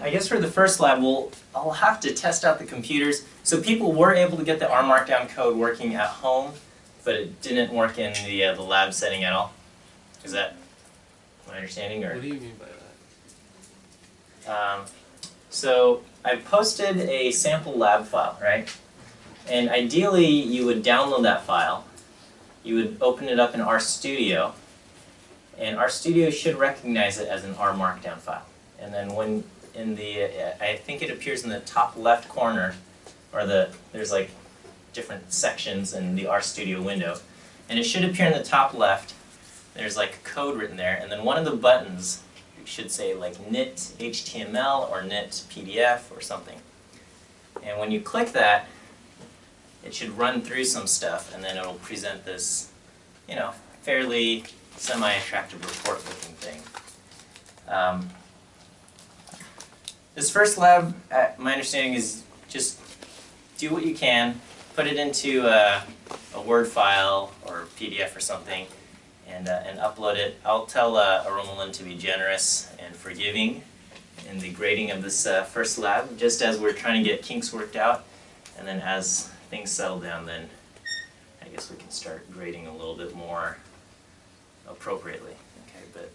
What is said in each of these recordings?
I guess for the first lab, I'll have to test out the computers. So people were able to get the R Markdown code working at home, but it didn't work in the lab setting at all. Is that my understanding? Or? What do you mean by that? So I posted a sample lab file, right? And ideally, you would download that file. You would open it up in RStudio, and RStudio should recognize it as an R Markdown file. And then when in the, I think it appears in the top left corner, or there's like different sections in the RStudio window, and it should appear in the top left. There's like code written there, and then one of the buttons should say like knit HTML or knit PDF or something. And when you click that, it should run through some stuff, and then it'll present this, you know, fairly semi-attractive report-looking thing. This first lab, my understanding is just do what you can, put it into a Word file or PDF or something, and upload it. I'll tell Aromalin to be generous and forgiving in the grading of this first lab, just as we're trying to get kinks worked out, and then as things settle down, then I guess we can start grading a little bit more appropriately. Okay, but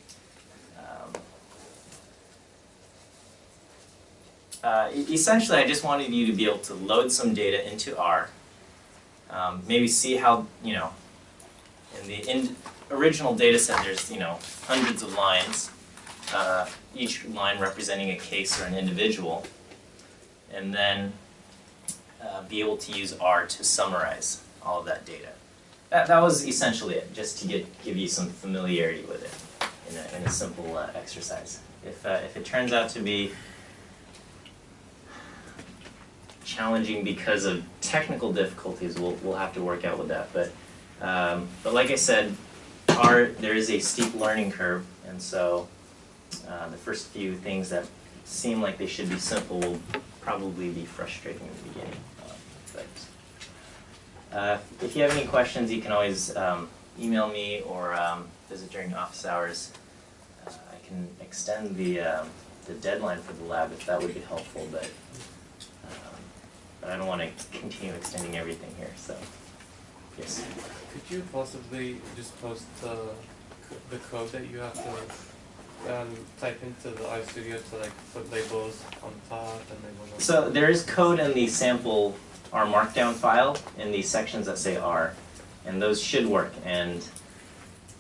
essentially, I just wanted you to be able to load some data into R, maybe see how, you know, in the original data set, there's, you know, hundreds of lines, each line representing a case or an individual, and then be able to use R to summarize all of that data. That was essentially it, just to give you some familiarity with it in a simple exercise. If it turns out to be challenging because of technical difficulties, we'll have to work out with that. But like I said, there is a steep learning curve, and so the first few things that seem like they should be simple will probably be frustrating in the beginning. If you have any questions, you can always email me or visit during office hours. I can extend the deadline for the lab if that would be helpful, but I don't want to continue extending everything here. So, yes. Could you possibly just post the code that you have to type into the RStudio to like put labels on top and labels on So there is code in the sample R Markdown file in the sections that say R, and those should work, and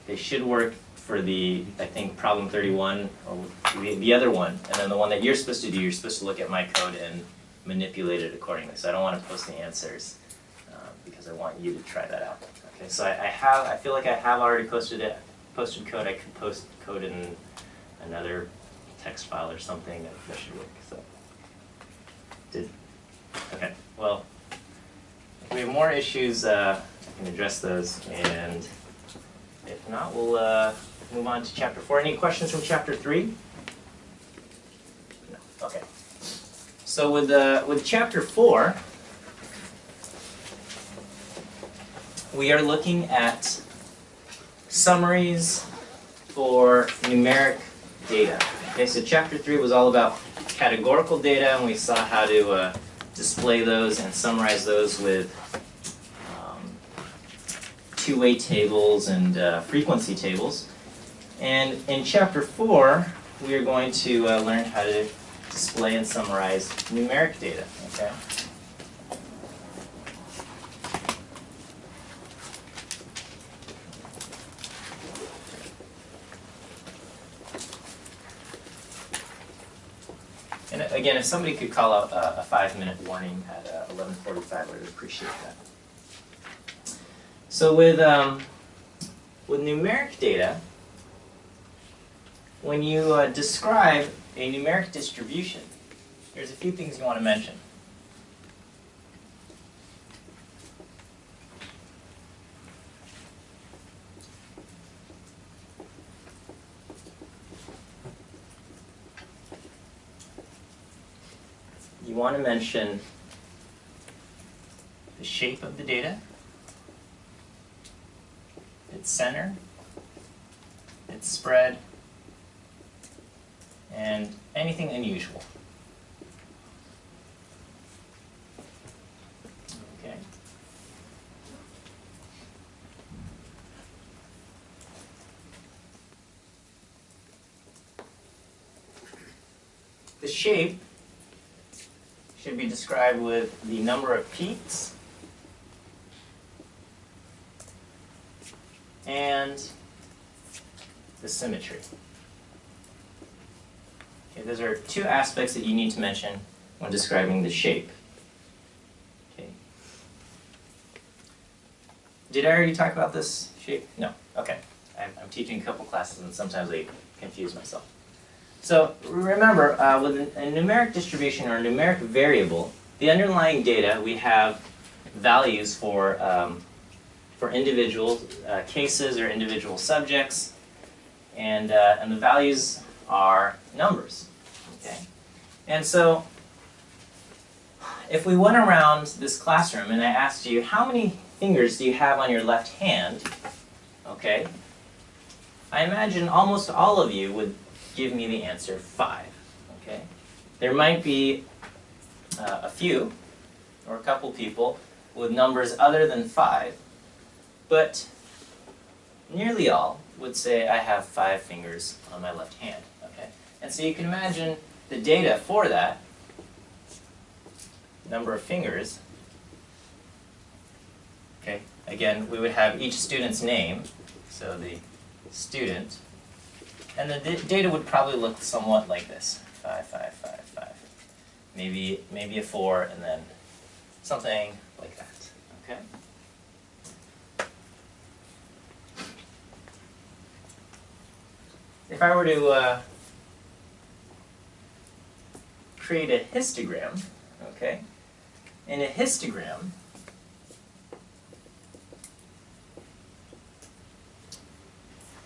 they should work for the, I think, problem 31, or the other one, and then the one that you're supposed to do, you're supposed to look at my code and manipulate it accordingly. So I don't want to post the answers because I want you to try that out. Okay, so I feel like I have already posted code. I could post code in another text file or something that should work. So, okay, well, if we have more issues, I can address those, and if not, we'll move on to Chapter 4. Any questions from Chapter 3? No. Okay. So with Chapter 4, we are looking at summaries for numeric data. Okay, so Chapter 3 was all about categorical data, and we saw how to display those and summarize those with two-way tables and frequency tables. And in Chapter 4, we are going to learn how to display and summarize numeric data. Okay. And again, if somebody could call out a 5-minute warning at 11:45, I would appreciate that. So with numeric data, when you describe a numeric distribution, there's a few things you want to mention. You want to mention the shape of the data, its center, its spread, and anything unusual. The shape should be described with the number of peaks and the symmetry. Okay, those are two aspects that you need to mention when describing the shape. Okay. Did I already talk about this shape? No. Okay. I'm teaching a couple classes and sometimes I confuse myself. So remember, with a numeric distribution or a numeric variable, the underlying data, we have values for individual cases or individual subjects, and the values are numbers. Okay? And so if we went around this classroom and I asked you, how many fingers do you have on your left hand? Okay, I imagine almost all of you would give me the answer 5. Okay, there might be a few or a couple people with numbers other than 5, but nearly all would say I have 5 fingers on my left hand. Okay, and so you can imagine the data for that number of fingers. Okay, again, we would have each student's name, so the student, and the data would probably look somewhat like this: 5, 5, 5, 5. Maybe a 4, and then something like that. Okay. If I were to create a histogram, okay, in a histogram,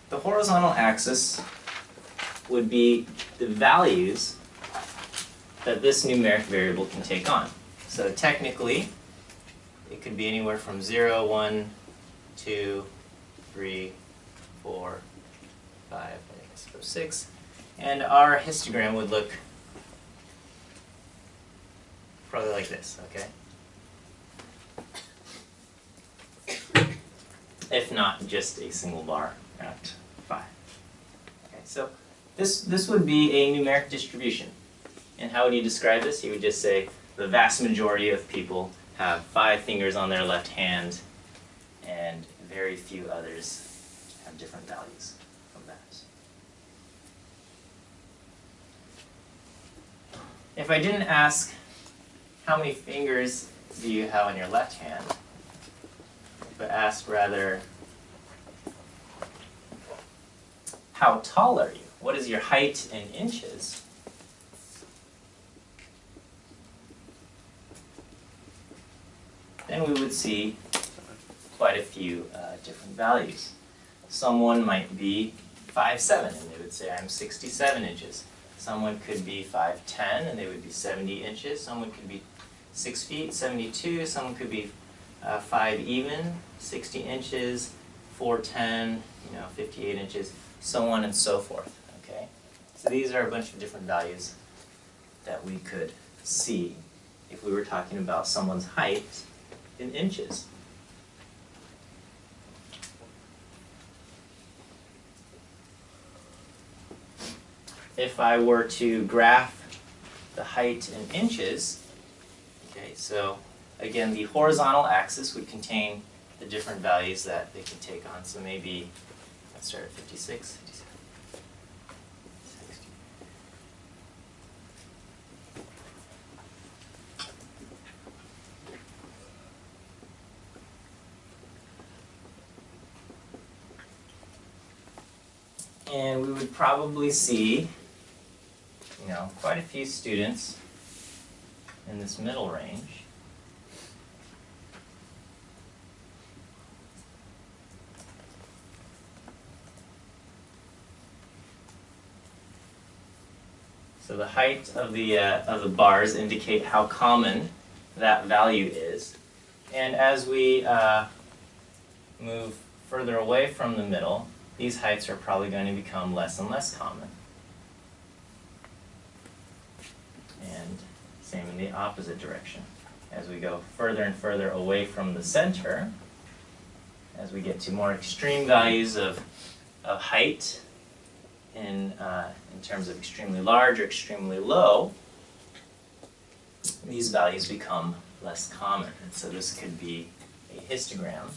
the horizontal axis would be the values that this numeric variable can take on. So technically, it could be anywhere from 0, 1, 2, 3, 4, 5, I suppose 6. And our histogram would look probably like this, okay? If not just a single bar at 5. Okay, so this would be a numeric distribution. And how would you describe this? You would just say the vast majority of people have 5 fingers on their left hand, and very few others have different values from that. If I didn't ask how many fingers do you have on your left hand, but asked rather, how tall are you? What is your height in inches? Then we would see quite a few different values. Someone might be 5'7", and they would say, I'm 67 inches. Someone could be 5'10", and they would be 70 inches. Someone could be 6 feet, 72. Someone could be 5 even, 60 inches, 4'10", 58 inches, so on and so forth. Okay, so these are a bunch of different values that we could see if we were talking about someone's height in inches. If I were to graph the height in inches, okay, so again, the horizontal axis would contain the different values that they could take on. So maybe, let's start at 56, 57, 60. And we would probably see, quite a few students in this middle range. So the height of the bars indicate how common that value is. And as we move further away from the middle, these heights are probably going to become less and less common. And same in the opposite direction. As we go further and further away from the center, as we get to more extreme values of height, in terms of extremely large or extremely low, these values become less common. And so this could be a histogram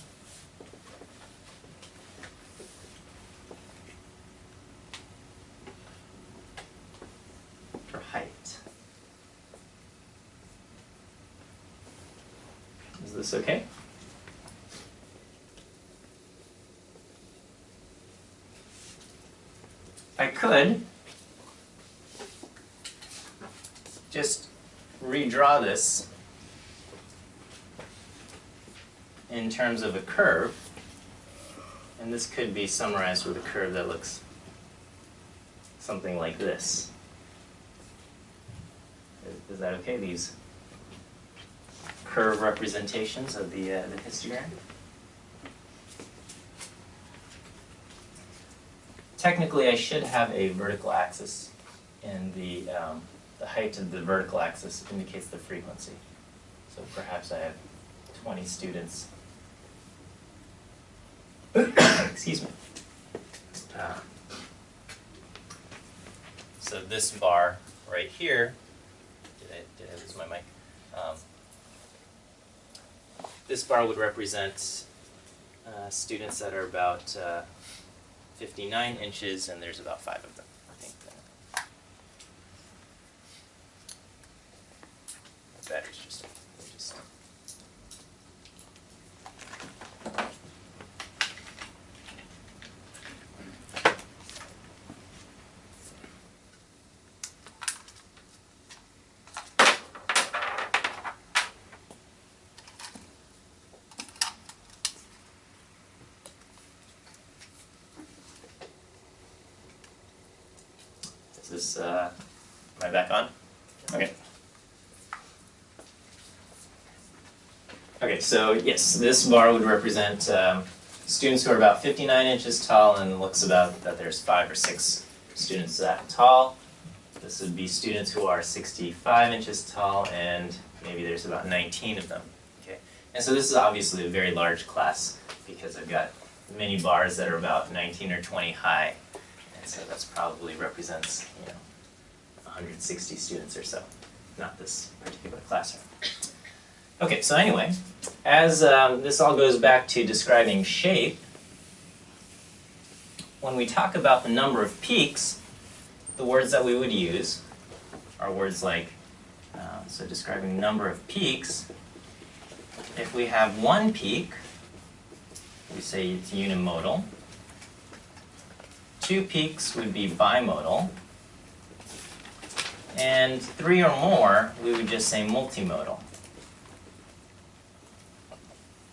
for height. Is this okay? I could just redraw this in terms of a curve, and this could be summarized with a curve that looks something like this. Is that okay? These curve representations of the histogram. Technically, I should have a vertical axis, and the height of the vertical axis indicates the frequency. So perhaps I have 20 students. Excuse me. So this bar right here, did I lose my mic? This bar would represent students that are about 59 inches, and there's about 5 of them, I think. The battery's just. Is this, am I back on? Okay. Okay, so yes, this bar would represent students who are about 59 inches tall, and it looks about that there's 5 or 6 students that tall. This would be students who are 65 inches tall, and maybe there's about 19 of them. Okay, and so this is obviously a very large class because I've got many bars that are about 19 or 20 high. So that's probably represents, 160 students or so, not this particular classroom. Okay, so anyway, as this all goes back to describing shape, when we talk about the number of peaks, the words that we would use are words like, so describing number of peaks, if we have one peak, we say it's unimodal. 2 peaks would be bimodal, and 3 or more, we would just say multimodal.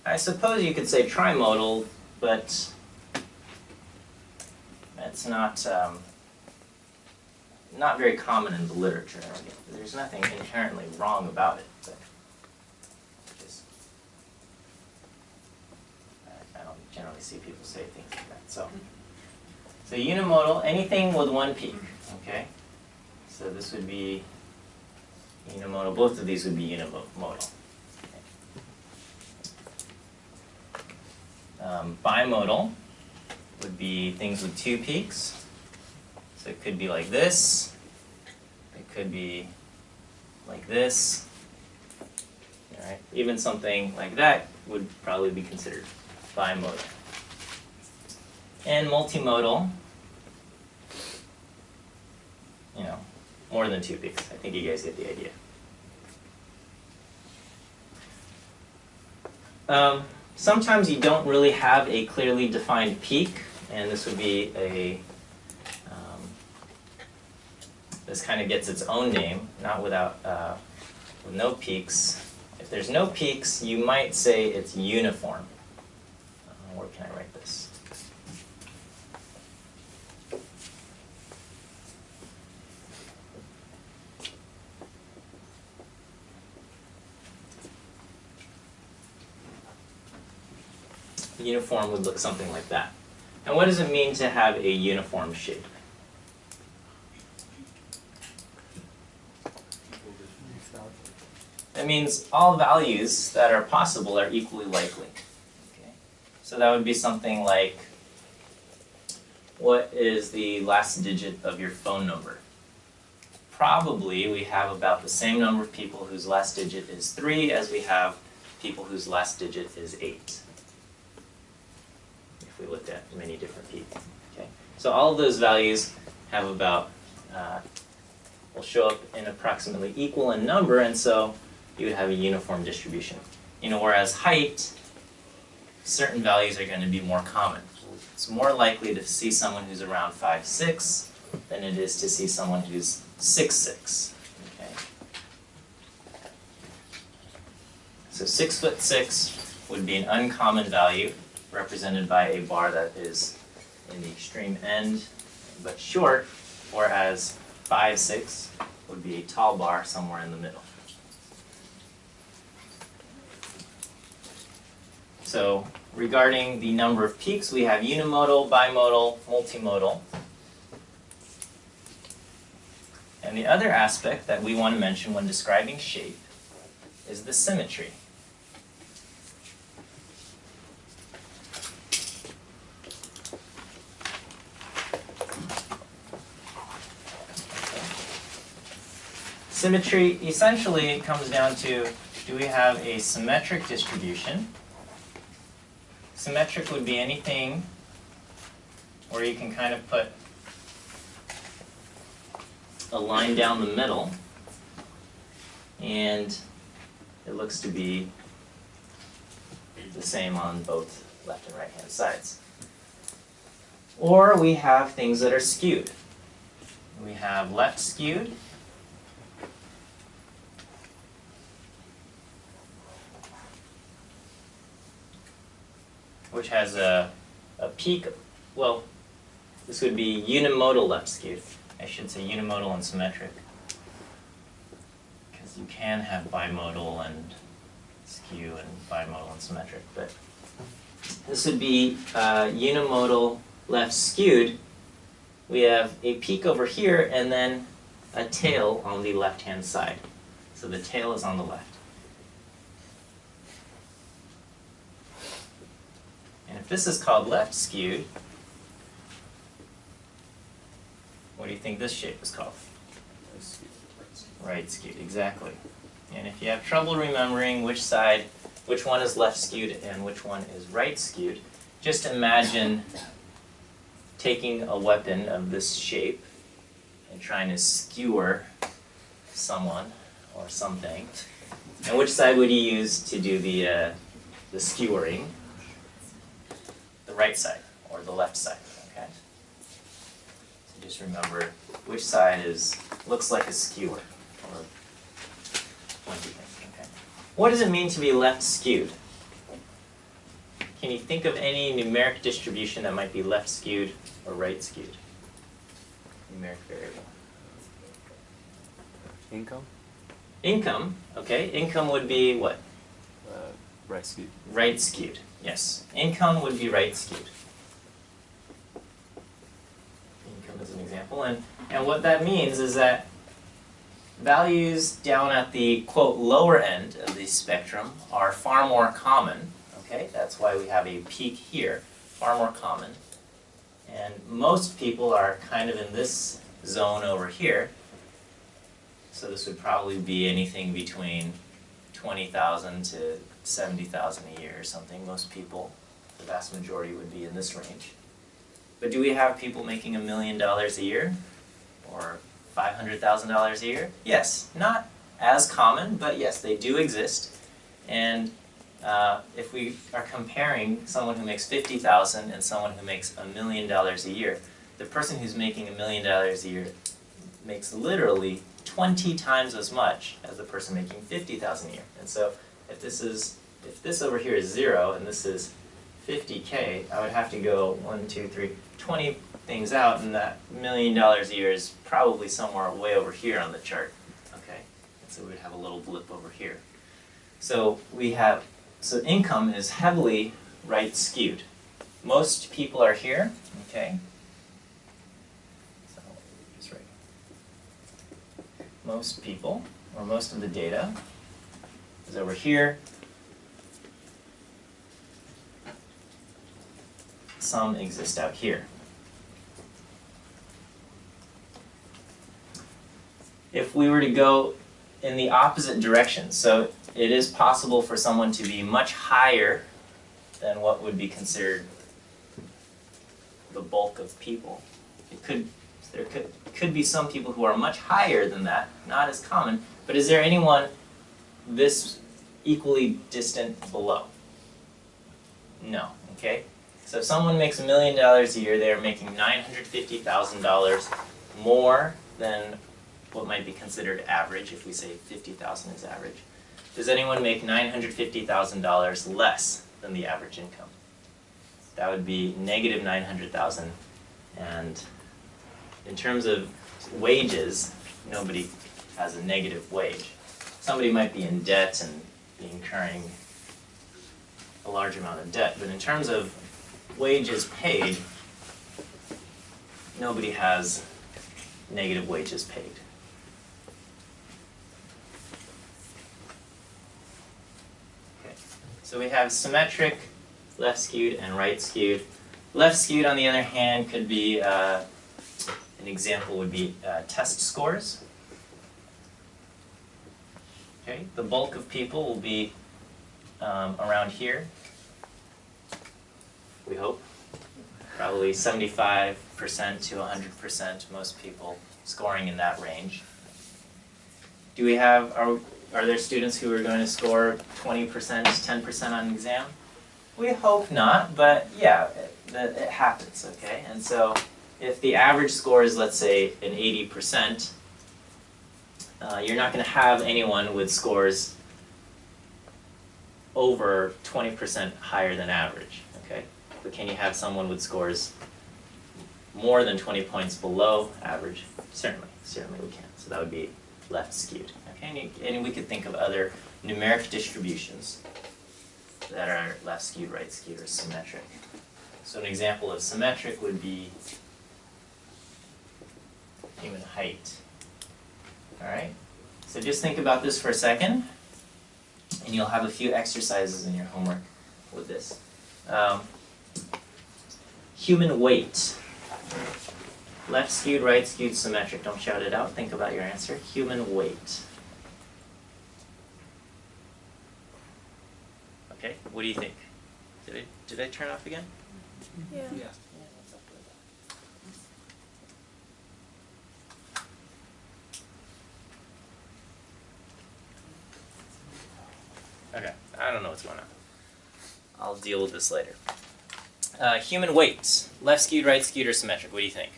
I suppose you could say trimodal, but that's not very common in the literature. There's nothing inherently wrong about it, but just, I don't generally see people say things like that. So unimodal, anything with one peak, okay? So this would be unimodal. Both of these would be unimodal. Bimodal would be things with 2 peaks. So it could be like this. It could be like this. All right. Even something like that would probably be considered bimodal. And multimodal, more than 2 peaks. I think you guys get the idea. Sometimes you don't really have a clearly defined peak, and this would be this kind of gets its own name, not without, with no peaks. If there's no peaks, you might say it's uniform. Where can I write this? Uniform would look something like that. And what does it mean to have a uniform shape? That means all values that are possible are equally likely. Okay? So that would be something like what is the last digit of your phone number? Probably we have about the same number of people whose last digit is 3 as we have people whose last digit is 8. If we looked at many different people. Okay? So all of those values have about, will show up in approximately equal in number, and so you would have a uniform distribution. Whereas height, certain values are going to be more common. It's more likely to see someone who's around 5'6" than it is to see someone who's 6'6". Okay? So 6'6" would be an uncommon value represented by a bar that is in the extreme end but short, whereas 5'6" would be a tall bar somewhere in the middle. So regarding the number of peaks, we have unimodal, bimodal, multimodal. And the other aspect that we want to mention when describing shape is the symmetry. Symmetry essentially comes down to, do we have a symmetric distribution? Symmetric would be anything where you can kind of put a line down the middle and it looks to be the same on both left and right hand sides. Or we have things that are skewed. We have left skewed, which has a peak, well, this would be unimodal left skewed. I should say unimodal and symmetric, because you can have bimodal and skew and bimodal and symmetric, but this would be unimodal left skewed. We have a peak over here and then a tail on the left-hand side. So the tail is on the left. And if this is called left skewed, what do you think this shape is called? Right skewed, exactly. And if you have trouble remembering which one is left skewed and which one is right skewed, just imagine taking a weapon of this shape and trying to skewer someone or something. And which side would you use to do the skewering? The right side or the left side, okay? So just remember which side looks like a skewer or pointy thing, okay? What does it mean to be left skewed? Can you think of any numeric distribution that might be left skewed or right skewed? Numeric variable. Income? Income, okay. Income would be what? Right skewed. Right skewed, yes. Income would be right skewed. Income is an example. And what that means is that values down at the, quote, lower end of the spectrum are far more common. Okay, that's why we have a peak here, far more common. And most people are kind of in this zone over here. So this would probably be anything between 20,000 to 70,000 a year or something. Most people, the vast majority, would be in this range. But do we have people making $1 million a year? Or $500,000 a year? Yes, not as common, but yes, they do exist. And if we are comparing someone who makes $50,000 and someone who makes $1 million a year, the person who's making $1 million a year makes literally 20 times as much as the person making $50,000 a year. And so if this over here is 0 and this is 50K, I would have to go 1, 2, 3, 20 things out, and that $1 million a year is probably somewhere way over here on the chart. Okay, and so we'd have a little blip over here. So income is heavily right skewed. Most people are here. Okay. So just right. Most people, or most of the data, is over here. Some exist out here. if we were to go in the opposite direction, so it is possible for someone to be much higher than what would be considered the bulk of people. There could be some people who are much higher than that, not as common, but is there anyone this equally distant below? No, okay? So if someone makes $1 million a year, they are making $950,000 more than what might be considered average, if we say 50,000 is average. Does anyone make $950,000 less than the average income? That would be negative 900,000, and in terms of wages, nobody has a negative wage. Somebody might be in debt and be incurring a large amount of debt, but in terms of wages paid, nobody has negative wages paid. Okay, so we have symmetric, left skewed, and right skewed. Left skewed, on the other hand, could be, an example would be test scores. Okay, the bulk of people will be around here, we hope. Probably 75% to 100%, most people scoring in that range. Do we have, are there students who are going to score 20%, 10% on an exam? We hope not, but yeah, it happens, okay? And so if the average score is, let's say, an 80%, you're not going to have anyone with scores over 20% higher than average, okay? But can you have someone with scores more than 20 points below average? Certainly we can. So that would be left skewed, okay? And we could think of other numeric distributions that are left skewed, right skewed, or symmetric. So an example of symmetric would be human height. All right? So just think about this for a second, and you'll have a few exercises in your homework with this. Human weight. Left skewed, right skewed, symmetric. Don't shout it out. Think about your answer. Human weight. Okay, what do you think? Did I turn off again? Yeah. Okay, I don't know what's going on. I'll deal with this later. Human weight. Left skewed, right skewed, or symmetric? What do you think?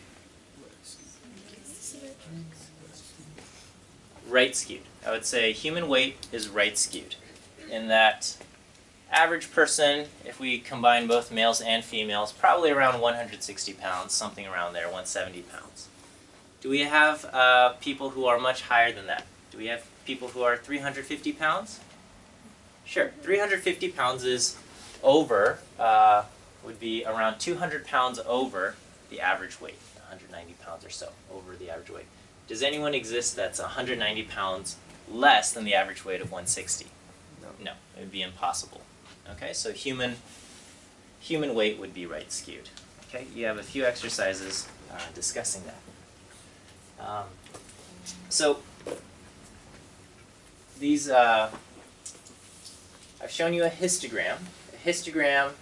Right skewed. I would say human weight is right skewed, in that average person, if we combine both males and females, probably around 160 pounds, something around there, 170 pounds. Do we have people who are much higher than that? Do we have people who are 350 pounds? Sure, 350 pounds is over, would be around 200 pounds over the average weight, 190 pounds or so over the average weight. Does anyone exist that's 190 pounds less than the average weight of 160? No, it would be impossible. Okay, so human weight would be right skewed. Okay, you have a few exercises discussing that. So these, I've shown you a histogram. A histogram,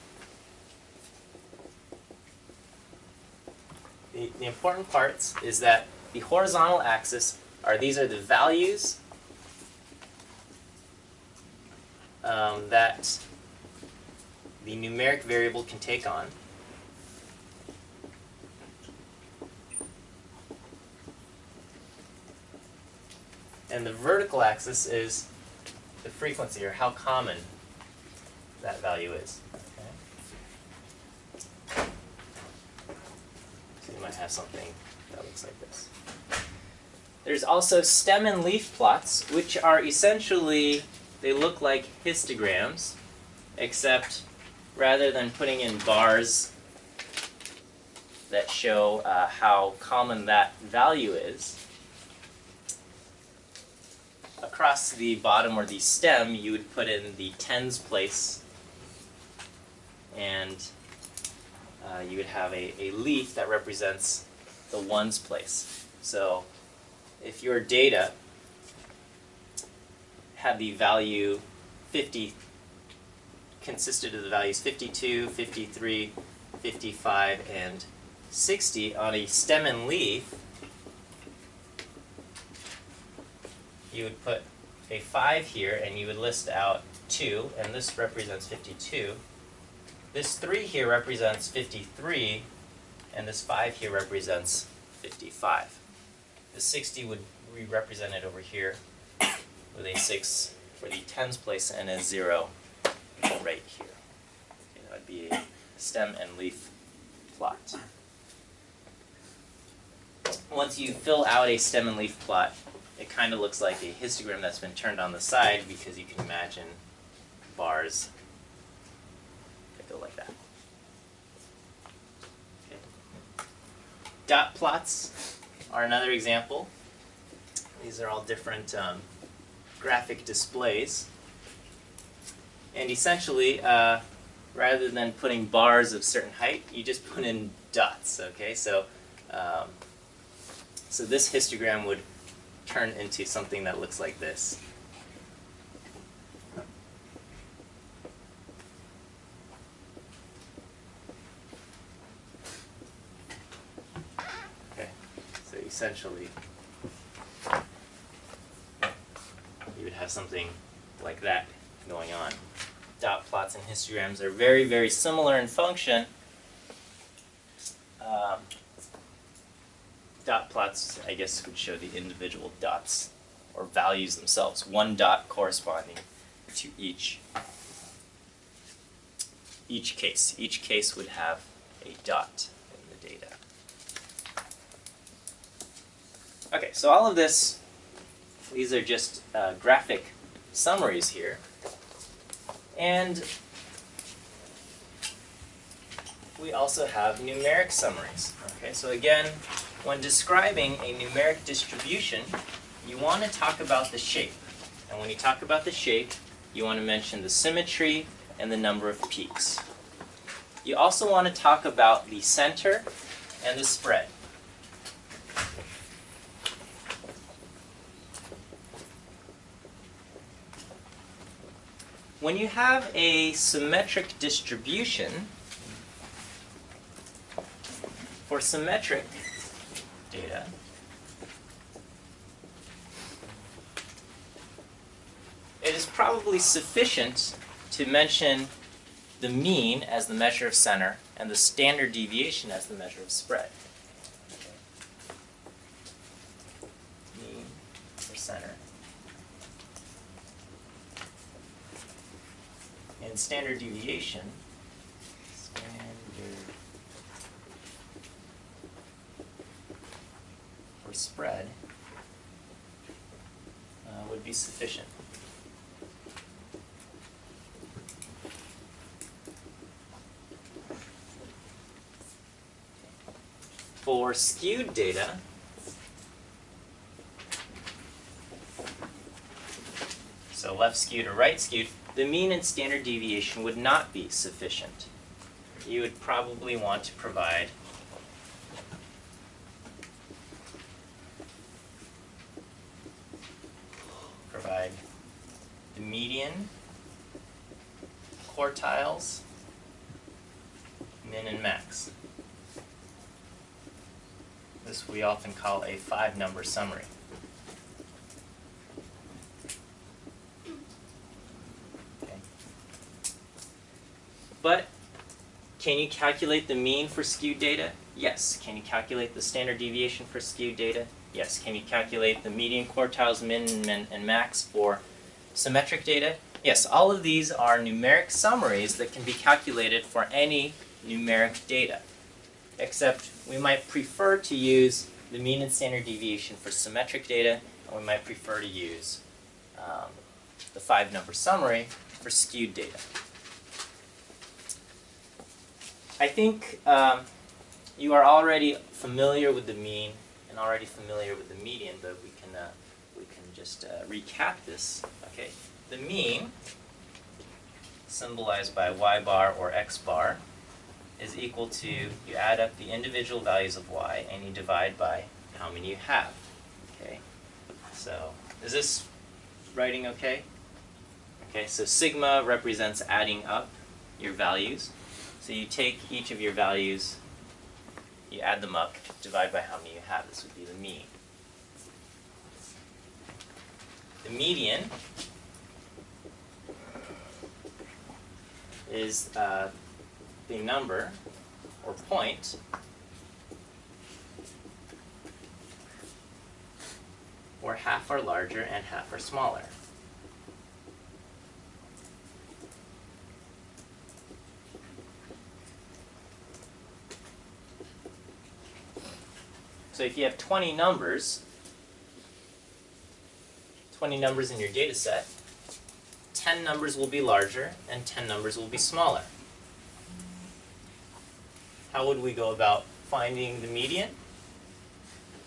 the important parts is that the horizontal axis these are the values that the numeric variable can take on. And the vertical axis is the frequency, or how common that value is. Okay. So you might have something that looks like this. There's also stem and leaf plots, which are essentially, they look like histograms, except rather than putting in bars that show how common that value is, across the bottom or the stem you would put in the tens place, and you would have a leaf that represents the ones place. So if your data had the value 50, consisted of the values 52, 53, 55, and 60 on a stem and leaf, you would put a 5 here and you would list out 2, and this represents 52. This 3 here represents 53, and this 5 here represents 55. The 60 would be represented over here with a 6 for the tens place and a 0 right here. Okay, that would be a stem and leaf plot. Once you fill out a stem and leaf plot, it kind of looks like a histogram that's been turned on the side, because you can imagine bars that go like that. Okay. Dot plots are another example. These are all different graphic displays. And essentially, rather than putting bars of certain height, you just put in dots. Okay, so so this histogram would turn into something that looks like this. Okay, so essentially, you would have something like that going on. Dot plots and histograms are very, very similar in function. Dot plots, I guess, would show the individual dots or values themselves. One dot corresponding to each case. Each case would have a dot in the data. Okay, so all of this, these are just graphic summaries here. And we also have numeric summaries. Okay, so again, when describing a numeric distribution, you want to talk about the shape. And when you talk about the shape, you want to mention the symmetry and the number of peaks. You also want to talk about the center and the spread. When you have a symmetric distribution, for symmetric data, it is probably sufficient to mention the mean as the measure of center and the standard deviation as the measure of spread. Mean for center. And standard deviation, for spread, would be sufficient. For skewed data, so left skewed or right skewed, the mean and standard deviation would not be sufficient. You would probably want to provide the median, quartiles, min and max. This we often call a 5-number summary. Okay. But can you calculate the mean for skewed data? Yes. Can you calculate the standard deviation for skewed data? Yes. Can you calculate the median, quartiles, min, and max for symmetric data? Yes. All of these are numeric summaries that can be calculated for any numeric data, except we might prefer to use the mean and standard deviation for symmetric data, and we might prefer to use the 5-number summary for skewed data. I think you are already familiar with the mean and already familiar with the median, but we can just recap this. Okay, the mean, symbolized by y bar or x bar, is equal to, you add up the individual values of y and you divide by how many you have. Okay, So is this writing okay? Okay, so sigma represents adding up your values. So you take each of your values, you add them up, divide by how many you have. This would be the mean. The median is the number or point where half are larger and half are smaller. So if you have 20 numbers in your data set, 10 numbers will be larger and 10 numbers will be smaller. How would we go about finding the median?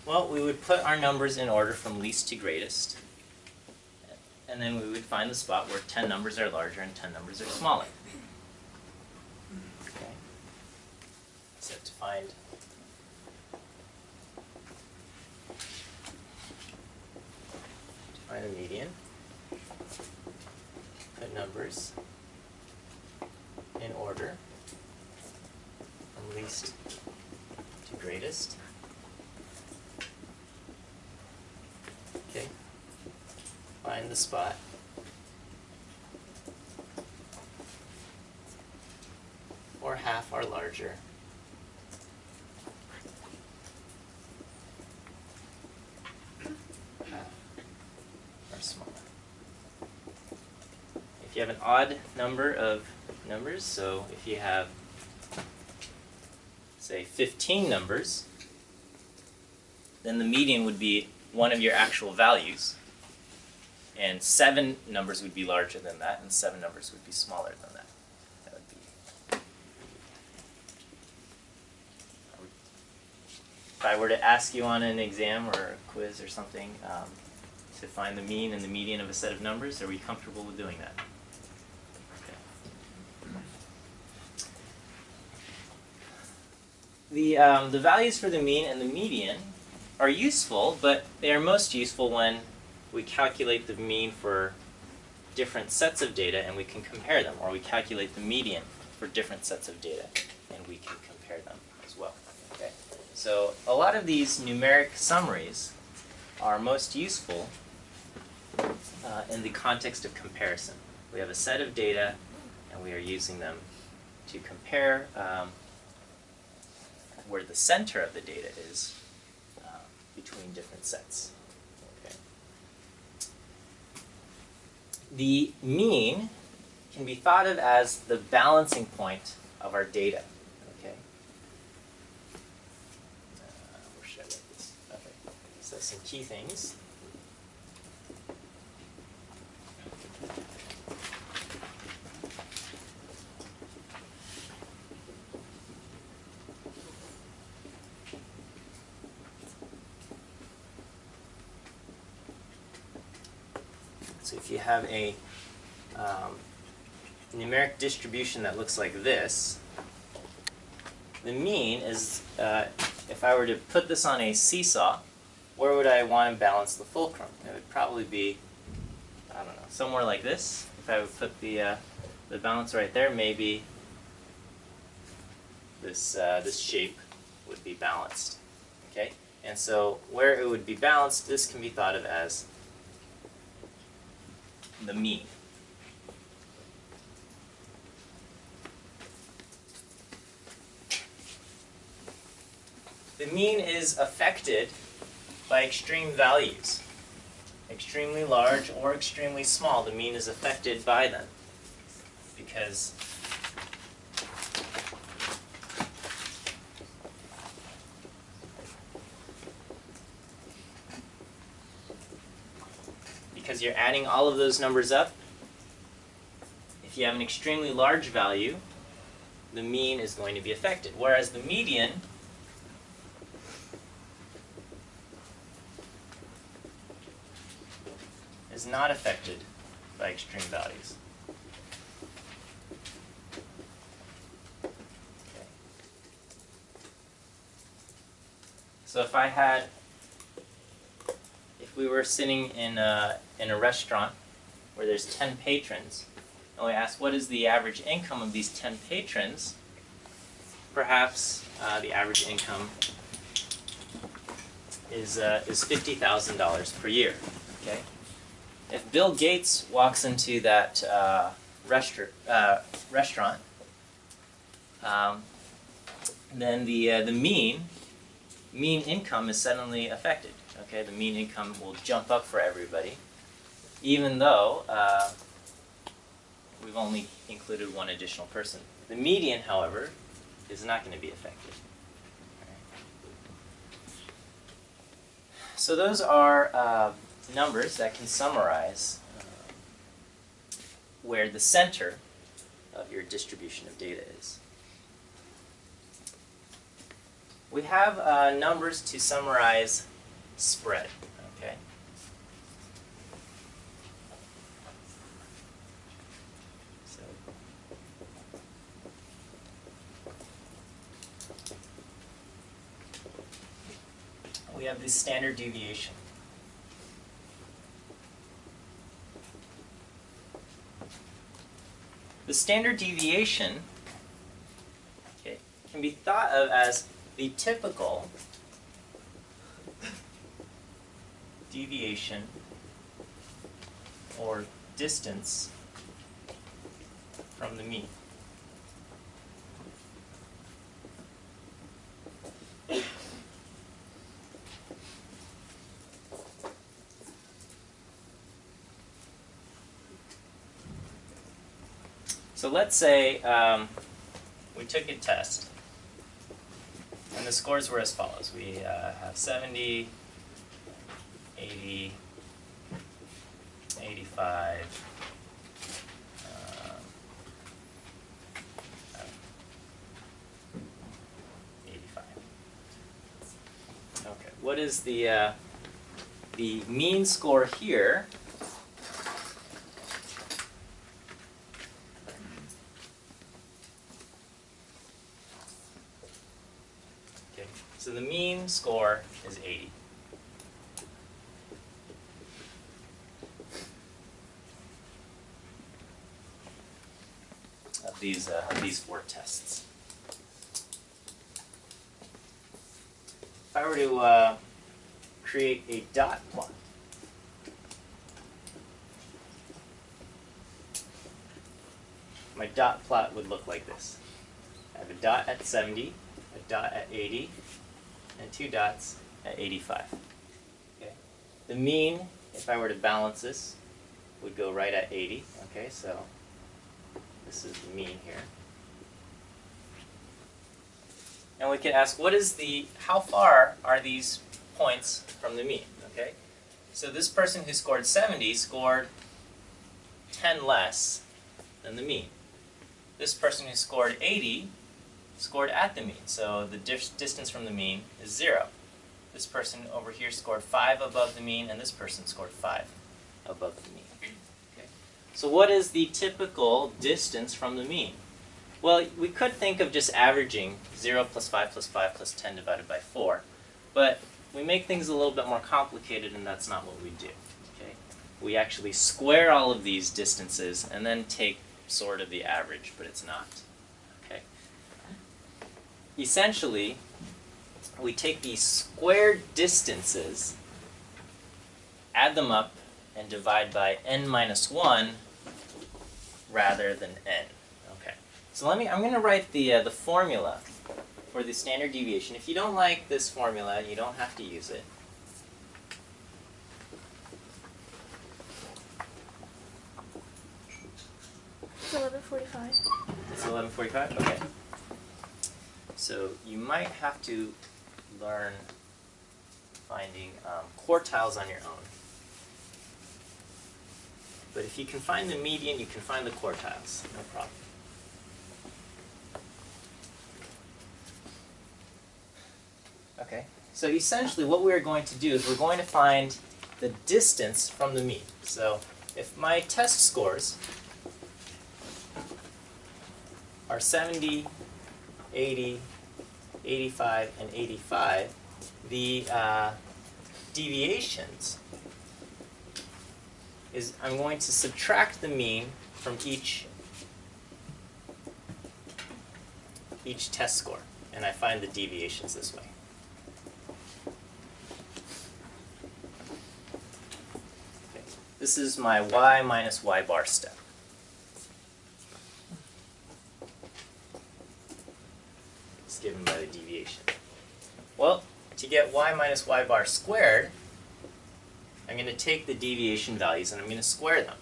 Well, we would put our numbers in order from least to greatest, and then we would find the spot where 10 numbers are larger and 10 numbers are smaller. Okay. So to find the median, put numbers in order from least to greatest. Okay. Find the spot or half are larger are smaller. If you have an odd number of numbers, so if you have, say, 15 numbers, then the median would be one of your actual values, and 7 numbers would be larger than that, and 7 numbers would be smaller than that. That would be. If I were to ask you on an exam or a quiz or something, to find the mean and the median of a set of numbers, are we comfortable with doing that? Okay. The values for the mean and the median are useful, but they are most useful when we calculate the mean for different sets of data and we can compare them, or we calculate the median for different sets of data and we can compare them as well. Okay. So a lot of these numeric summaries are most useful in the context of comparison. We have a set of data and we are using them to compare where the center of the data is between different sets. Okay. The mean can be thought of as the balancing point of our data. Okay. Where should I write this? Okay. So some key things. So if you have a numeric distribution that looks like this, the mean is, if I were to put this on a seesaw, where would I want to balance the fulcrum? It would probably be, I don't know, somewhere like this. If I would put the balance right there, maybe this shape would be balanced. Okay? And so where it would be balanced, this can be thought of as the mean. The mean is affected by extreme values. Extremely large or extremely small, the mean is affected by them. Because you're adding all of those numbers up. If you have an extremely large value, the mean is going to be affected. Whereas the median is not affected by extreme values. Okay. So if we were sitting in a restaurant where there's 10 patrons, and we asked what is the average income of these 10 patrons, perhaps the average income is $50,000 per year. Okay? If Bill Gates walks into that restaurant, then the mean income is suddenly affected. Okay, the mean income will jump up for everybody, even though we've only included one additional person. The median, however, is not going to be affected. So those are numbers that can summarize where the center of your distribution of data is. We have numbers to summarize spread. Okay. So we have the standard deviation. The standard deviation, okay, can be thought of as the typical deviation or distance from the mean. So let's say we took a test, and the scores were as follows. We have 70, 80, 85, 85. Okay, what is the mean score here? Okay, so the mean score is 80. Of these 4 tests. If I were to create a dot plot, my dot plot would look like this. I have a dot at 70, a dot at 80, and 2 dots at 85. Okay. The mean, if I were to balance this, would go right at 80. Okay, so this is the mean here. And we could ask, how far are these points from the mean? Okay? So this person who scored 70 scored 10 less than the mean. This person who scored 80 scored at the mean. So the distance from the mean is 0. This person over here scored 5 above the mean, and this person scored 5 above the mean. So what is the typical distance from the mean? Well, we could think of just averaging 0 plus 5 plus 5 plus 10 divided by 4. But we make things a little bit more complicated, and that's not what we do. Okay? We actually square all of these distances and then take sort of the average, but it's not. Okay? Essentially, we take these squared distances, add them up, and divide by n minus 1 rather than n. Okay. So I'm going to write the formula for the standard deviation. If you don't like this formula, you don't have to use it. It's 11:45. It's 11:45? Okay. So you might have to learn finding quartiles on your own. But if you can find the median, you can find the quartiles. No problem. Okay. So essentially what we're going to do is we're going to find the distance from the mean. So if my test scores are 70, 80, 85, and 85, the deviations is I'm going to subtract the mean from each test score, and I find the deviations this way. Okay. This is my y minus y bar step. It's given by the deviation. Well, to get y minus y bar squared, I'm going to take the deviation values and I'm going to square them.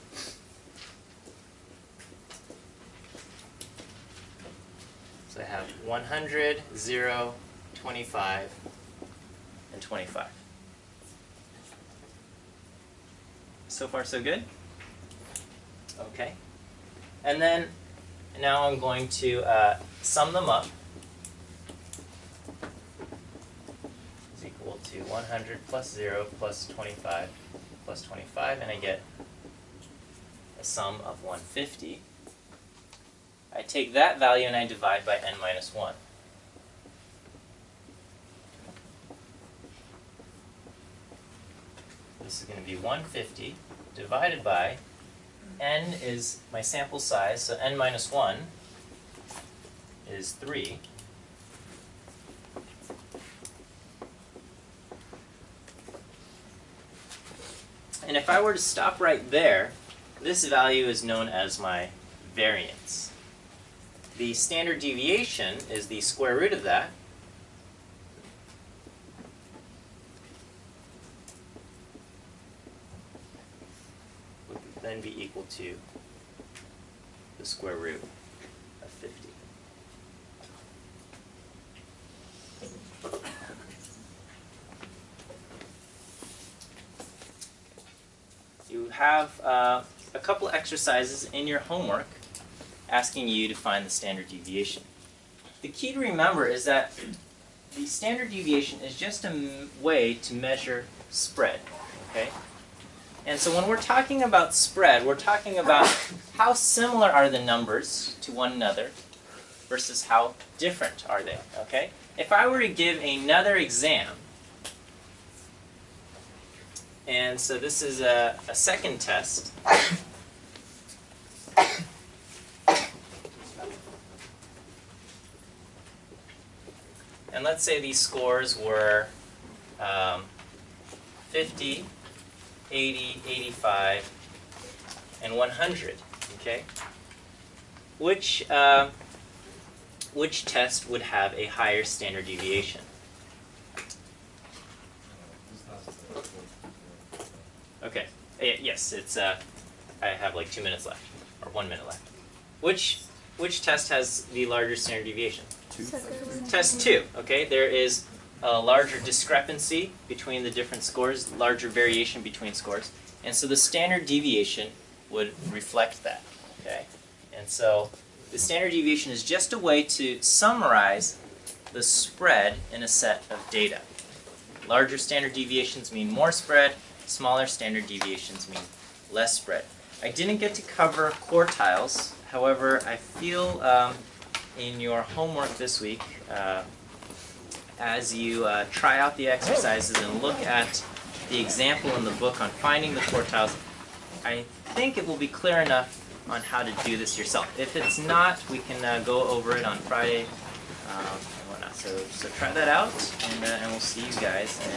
So I have 100, 0, 25, and 25. So far so good? Okay. And then now I'm going to sum them up. Is equal to 100 plus 0 plus 25 plus 25, and I get a sum of 150. I take that value and I divide by n minus 1. This is going to be 150 divided by n is my sample size, so n minus 1 is 3. And if I were to stop right there, this value is known as my variance. The standard deviation is the square root of that. Would then be equal to the square root of 50. You have a couple exercises in your homework asking you to find the standard deviation. The key to remember is that the standard deviation is just a way to measure spread, okay? And so when we're talking about spread, we're talking about how similar are the numbers to one another versus how different are they, okay? If I were to give another exam, and so this is a second test. And let's say these scores were 50, 80, 85, and 100, okay? Which test would have a higher standard deviation? Okay, yes, it's, I have like 2 minutes left, or 1 minute left. Which test has the larger standard deviation? Test 2, okay? There is a larger discrepancy between the different scores, larger variation between scores, and so the standard deviation would reflect that, okay? And so the standard deviation is just a way to summarize the spread in a set of data. Larger standard deviations mean more spread, smaller standard deviations mean less spread. I didn't get to cover quartiles, however, I feel in your homework this week, as you try out the exercises and look at the example in the book on finding the quartiles, I think it will be clear enough on how to do this yourself. If it's not, we can go over it on Friday and whatnot. So try that out, and we'll see you guys in